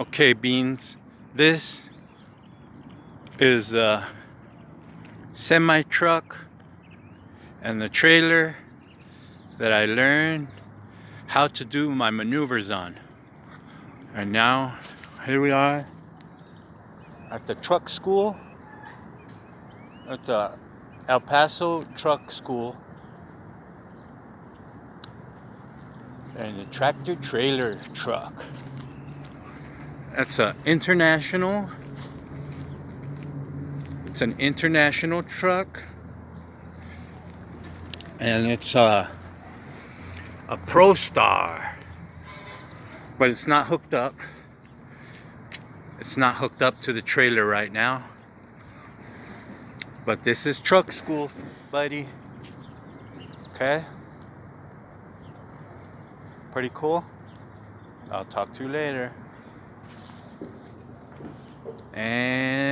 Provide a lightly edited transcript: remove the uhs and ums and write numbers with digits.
Okay, Beans. This is the semi truck and the trailer that I learned how to do my maneuvers on. And now, here we are at the truck school, at the El Paso Truck School, and the tractor trailer truck. That's a international. It's an international truck, and it's a Pro Star, but it's not hooked up. It's not hooked up to the trailer right now. But this is truck school, buddy. Okay? Pretty cool. I'll talk to you later. And